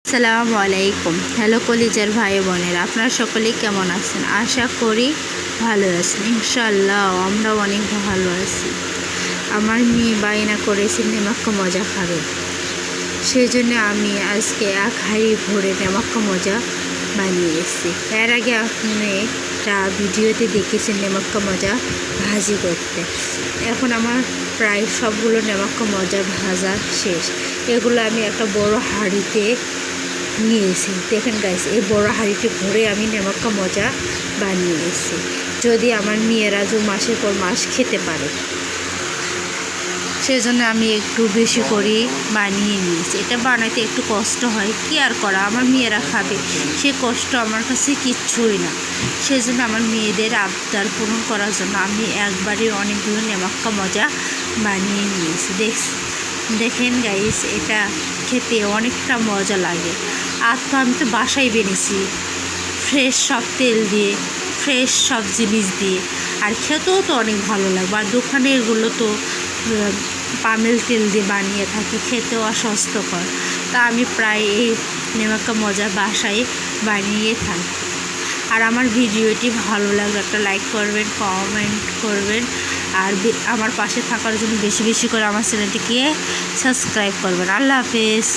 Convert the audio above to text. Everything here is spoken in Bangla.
আসসালামু আলাইকুম। হ্যালো কলিজার ভাই বোনেরা, আপনারা সকলেই কেমন আছেন? আশা করি ভালো আছেন। ইনশাআল্লাহ আমরা অনেক ভালো আছি। আমার মেয়ে বায়না করেছে নেমাক্কা মজা খাবে, সেই জন্য আমি আজকে এক হাঁড়ি ভরে নেমাক্কা মজা বানিয়েছি। এর আগে আপনি একটা ভিডিওতে দেখেছেন নেমাক্কা মজা ভাজি করতে। এখন আমার প্রায় সবগুলো নেমাক্কা মজা ভাজা শেষ। এগুলো আমি একটা বড় হাঁড়িতে নিয়েছি। দেখেন গাইস, এই বড় হাঁড়িটি ভরে আমি নেমাক্কা মজা বানিয়েছি, যদি আমার মেয়েরা মাসের পর মাস খেতে পারে, সেই জন্য আমি একটু বেশি করে বানিয়ে নিয়েছি। এটা বানাইতে একটু কষ্ট হয়, কি আর করা, আমার মেয়েরা খাবে, সে কষ্ট আমার কাছে কিচ্ছুই না। সেই জন্য আমার মেয়েদের আবদার পূরণ করার জন্য আমি একবারে অনেকগুলো নেমাক্কা মজা বানিয়ে নিয়েছি। দেখেন গাইস, এটা খেতে অনেকটা মজা লাগে। আর তো আমি তো বাসায় বেনিয়েছি, ফ্রেশ সব তেল দিয়ে, ফ্রেশ সব জিনিস দিয়ে, আর খেতেও তো অনেক ভালো লাগবে। আর দোকানেরগুলো তো পামেল তেল দিয়ে বানিয়ে থাকি, খেতেও অস্বাস্থ্যকর। তা আমি প্রায় এই নেমাক্কা মজা বাসায় বানিয়ে থাকি। আর আমার ভিডিওটি ভালো লাগলে একটা লাইক করবেন, কমেন্ট করবেন, আর আমার পাশে থাকার জন্য বেশি বেশি করে আমার চ্যানেলটিকে সাবস্ক্রাইব করবেন। আল্লাহ হাফেজ।